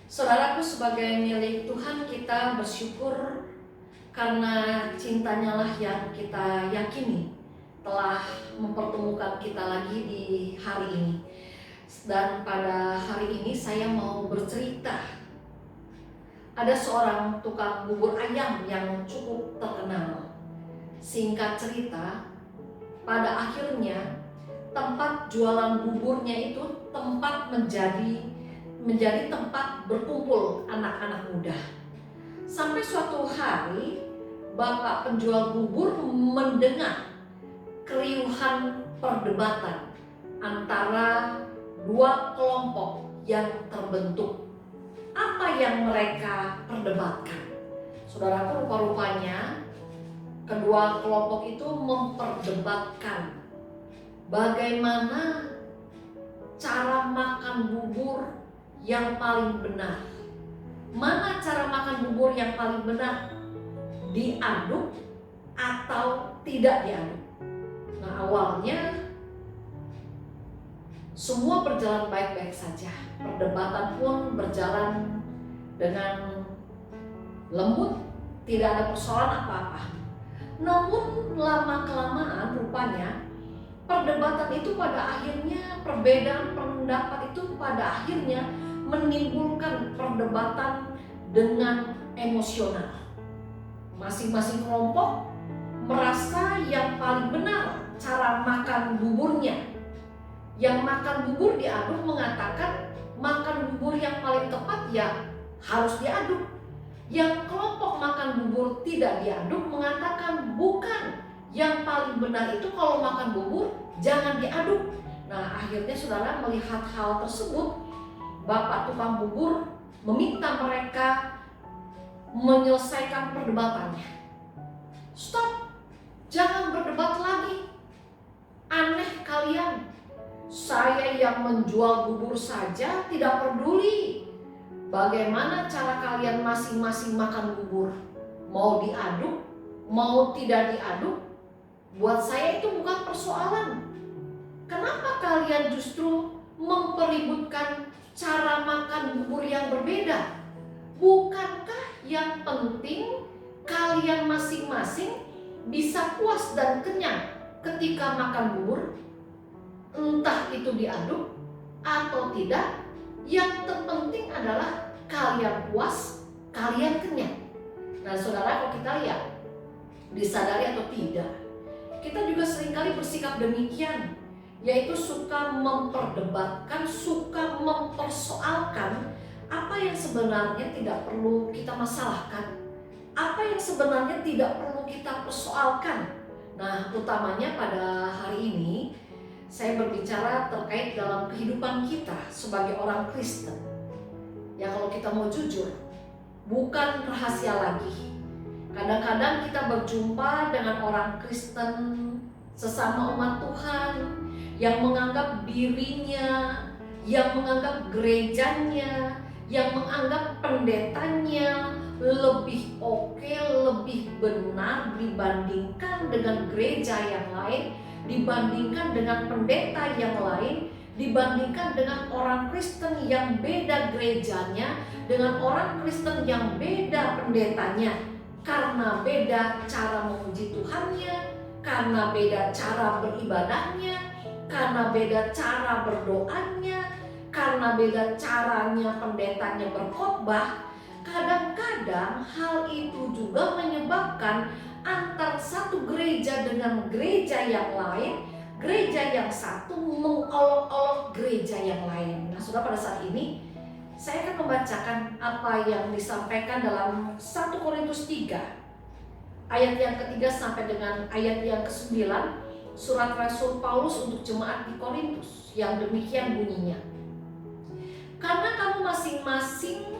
Saudaraku, sebagai milik Tuhan, kita bersyukur karena cintanya lah yang kita yakini telah mempertemukan kita lagi di hari ini. Dan pada hari ini saya mau bercerita. Ada seorang tukang bubur ayam yang cukup terkenal. Singkat cerita, pada akhirnya tempat jualan buburnya itu menjadi tempat berkumpul anak-anak muda. Sampai suatu hari bapak penjual bubur mendengar keriuhan perdebatan antara dua kelompok yang terbentuk. Apa yang mereka perdebatkan? Saudaraku, rupa-rupanya kedua kelompok itu memperdebatkan bagaimana cara makan bubur yang paling benar. Mana cara makan bubur yang paling benar? Diaduk atau tidak diaduk? Nah, awalnya semua berjalan baik-baik saja. Perdebatan pun berjalan dengan lembut, tidak ada persoalan apa-apa. Namun lama-kelamaan rupanya perdebatan itu pada akhirnya, perbedaan pendapat itu pada akhirnya menimbulkan perdebatan dengan emosional. Masing-masing kelompok merasa yang paling benar cara makan buburnya. Yang makan bubur diaduk mengatakan makan bubur yang paling tepat ya harus diaduk. Yang kelompok makan bubur tidak diaduk mengatakan bukan, yang paling benar itu kalau makan bubur jangan diaduk. Nah, akhirnya saudara melihat hal tersebut, bapak tukang bubur meminta mereka menyelesaikan perdebatannya. Stop, jangan berdebat lagi. Aneh kalian. Saya yang menjual bubur saja tidak peduli bagaimana cara kalian masing-masing makan bubur. Mau diaduk, mau tidak diaduk, buat saya itu bukan persoalan. Kenapa kalian justru mempeributkan cara makan bubur yang berbeda? Bukankah yang penting kalian masing-masing bisa puas dan kenyang ketika makan bubur? Entah itu diaduk atau tidak, yang terpenting adalah kalian puas, kalian kenyang. Nah, saudara, kalau kita lihat, disadari atau tidak, kita juga seringkali bersikap demikian, yaitu suka memperdebatkan, suka mempersoalkan apa yang sebenarnya tidak perlu kita masalahkan, apa yang sebenarnya tidak perlu kita persoalkan. Nah, utamanya pada hari ini saya berbicara terkait dalam kehidupan kita sebagai orang Kristen. Ya, kalau kita mau jujur, bukan rahasia lagi. Kadang-kadang kita berjumpa dengan orang Kristen, sesama umat Tuhan, yang menganggap dirinya, yang menganggap gerejanya, yang menganggap pendetanya lebih oke, lebih benar dibandingkan dengan gereja yang lain, dibandingkan dengan pendeta yang lain, dibandingkan dengan orang Kristen yang beda gerejanya, dengan orang Kristen yang beda pendetanya, karena beda cara memuji Tuhannya, karena beda cara beribadahnya, karena beda cara berdoanya, karena beda caranya pendetanya berkhotbah. Kadang-kadang hal itu juga menyebabkan antar satu gereja dengan gereja yang lain, gereja yang satu mengolok-olok gereja yang lain. Nah, saudara, pada saat ini saya akan membacakan apa yang disampaikan dalam 1 Korintus 3 ayat yang ketiga sampai dengan ayat yang ke-9, surat Rasul Paulus untuk jemaat di Korintus, yang demikian bunyinya. Karena kamu masing-masing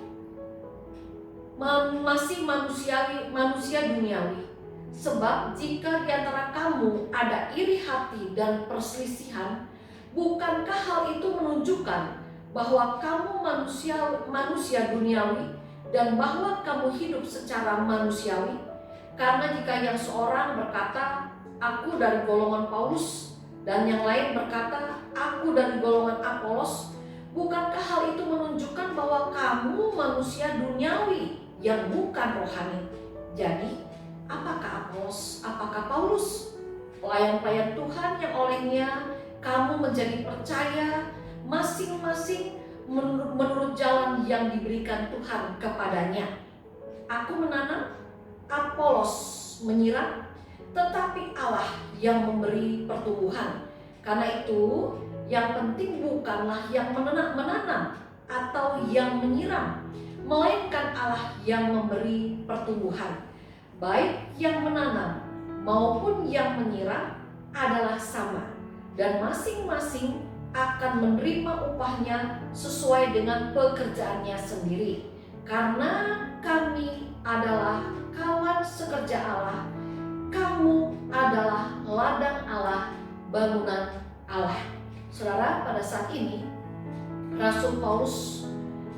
masih manusia duniawi. Sebab jika di antara kamu ada iri hati dan perselisihan, bukankah hal itu menunjukkan bahwa kamu manusia duniawi dan bahwa kamu hidup secara manusiawi? Karena jika yang seorang berkata, aku dari golongan Paulus, dan yang lain berkata, aku dari golongan Apolos, bukankah hal itu menunjukkan bahwa kamu kamu manusia duniawi yang bukan rohani. Jadi, apakah Apolos, apakah Paulus, pelayan-pelayan Tuhan yang olehnya kamu menjadi percaya masing-masing menurut jalan yang diberikan Tuhan kepadanya. Aku menanam, Apolos menyiram, tetapi Allah yang memberi pertumbuhan. Karena itu, yang penting bukanlah yang menanam atau yang menyiram, melainkan Allah yang memberi pertumbuhan. Baik yang menanam maupun yang menyiram adalah sama, dan masing-masing akan menerima upahnya sesuai dengan pekerjaannya sendiri. Karena kami adalah kawan sekerja Allah, kamu adalah ladang Allah, bangunan Allah. Saudara, pada saat ini Rasul Paulus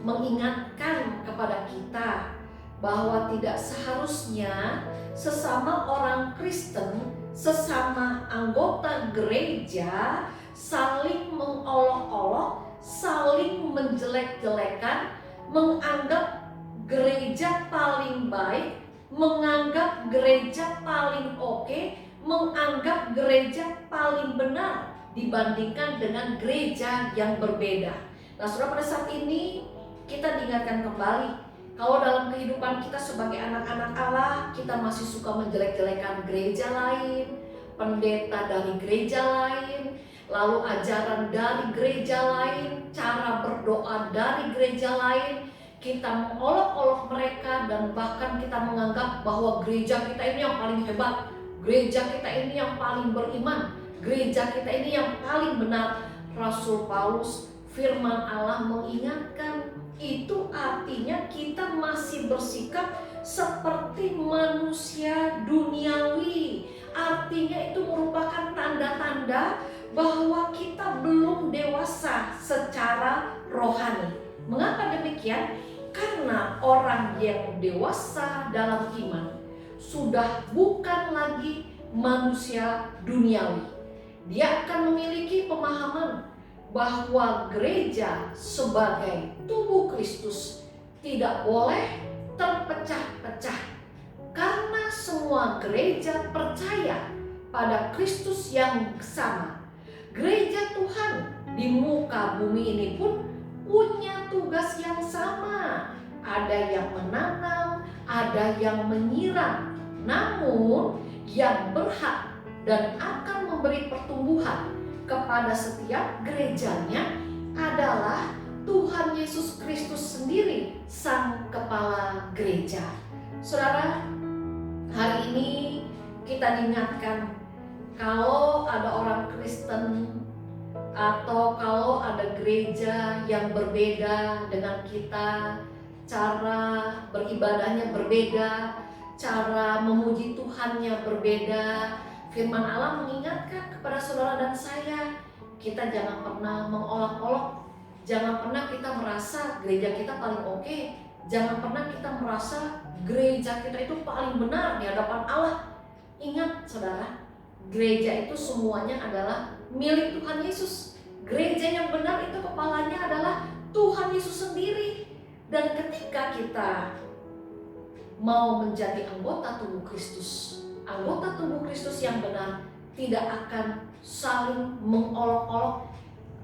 mengingatkan kepada kita bahwa tidak seharusnya sesama orang Kristen, sesama anggota gereja saling mengolok-olok, saling menjelek-jelekan, menganggap gereja paling baik, menganggap gereja paling oke, menganggap gereja paling benar dibandingkan dengan gereja yang berbeda. Nah, saudara, pada saat ini kita diingatkan kembali kalau dalam kehidupan kita sebagai anak-anak Allah, kita masih suka menjelek-jelekan gereja lain, pendeta dari gereja lain, lalu ajaran dari gereja lain, cara berdoa dari gereja lain. Kita mengolok-olok mereka dan bahkan kita menganggap bahwa gereja kita ini yang paling hebat, gereja kita ini yang paling beriman, gereja kita ini yang paling benar. Rasul Paulus, firman Allah mengingatkan, itu artinya kita masih bersikap seperti manusia duniawi. Artinya itu merupakan tanda-tanda bahwa kita belum dewasa secara rohani. Mengapa demikian? Karena orang yang dewasa dalam iman sudah bukan lagi manusia duniawi. Dia akan memiliki pemahaman bahwa gereja sebagai tubuh Kristus tidak boleh terpecah-pecah, karena semua gereja percaya pada Kristus yang sama. Gereja Tuhan di muka bumi ini pun punya tugas yang sama. Ada yang menanam, ada yang menyiram, namun yang berhak dan akan memberi pertumbuhan kepada setiap gerejanya adalah Tuhan Yesus Kristus sendiri, Sang Kepala Gereja. Saudara, hari ini kita diingatkan kalau ada orang Kristen atau kalau ada gereja yang berbeda dengan kita, cara beribadahnya berbeda, cara memuji Tuhannya berbeda, firman Allah mengingatkan kepada saudara dan saya, kita jangan pernah mengolok-olok, jangan pernah kita merasa gereja kita paling oke, jangan pernah kita merasa gereja kita itu paling benar di hadapan Allah. Ingat saudara, gereja itu semuanya adalah milik Tuhan Yesus. Gereja yang benar itu kepalanya adalah Tuhan Yesus sendiri. Dan ketika kita mau menjadi anggota tubuh Kristus, anggota tubuh Kristus yang benar tidak akan saling mengolok-olok.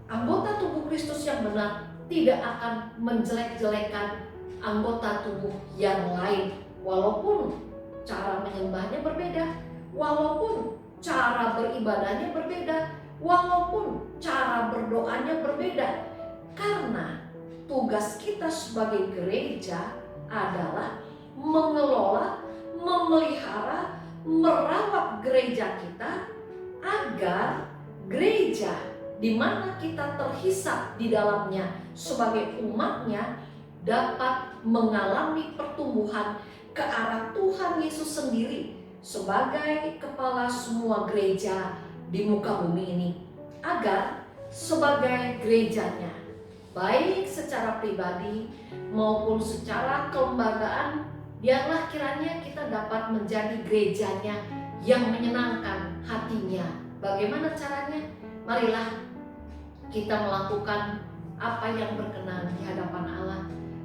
Anggota tubuh Kristus yang benar tidak akan menjelek-jelekan anggota tubuh yang lain, walaupun cara menyembahnya berbeda, walaupun cara beribadahnya berbeda, walaupun cara berdoanya berbeda. Karena tugas kita sebagai gereja adalah mengelola, memelihara, merawat gereja kita agar gereja di mana kita terhisap di dalamnya sebagai umatnya dapat mengalami pertumbuhan ke arah Tuhan Yesus sendiri sebagai kepala semua gereja di muka bumi ini, agar sebagai gerejanya, baik secara pribadi maupun secara kelembagaan, biarlah kiranya kita dapat menjadi gerejanya yang menyenangkan hatinya. Bagaimana caranya? Marilah kita melakukan apa yang berkenan di hadapan Allah.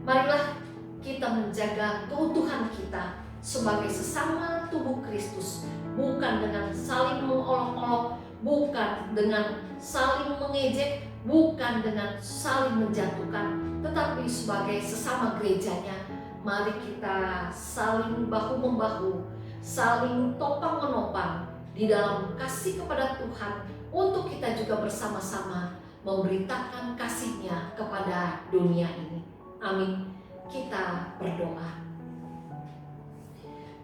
Marilah kita menjaga keutuhan kita sebagai sesama tubuh Kristus, bukan dengan saling mengolok-olok, bukan dengan saling mengejek, bukan dengan saling menjatuhkan, tetapi sebagai sesama gerejanya. Mari kita saling bahu-membahu, saling topang-menopang di dalam kasih kepada Tuhan, untuk kita juga bersama-sama memberitakan kasih-Nya kepada dunia ini. Amin. Kita berdoa.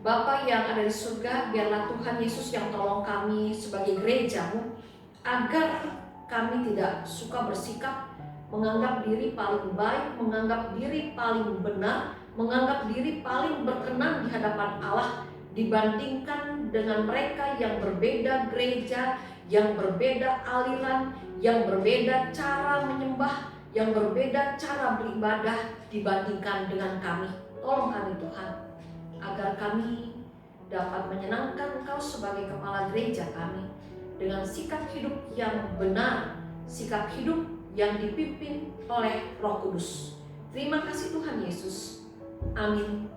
Bapa yang ada di surga, biarlah Tuhan Yesus yang tolong kami sebagai gereja-Mu, agar kami tidak suka bersikap menganggap diri paling baik, menganggap diri paling benar, menganggap diri paling berkenan di hadapan Allah dibandingkan dengan mereka yang berbeda gereja, yang berbeda aliran, yang berbeda cara menyembah, yang berbeda cara beribadah dibandingkan dengan kami. Tolong kami Tuhan, agar kami dapat menyenangkan Engkau sebagai kepala gereja kami dengan sikap hidup yang benar, sikap hidup yang dipimpin oleh Roh Kudus. Terima kasih Tuhan Yesus. Amin.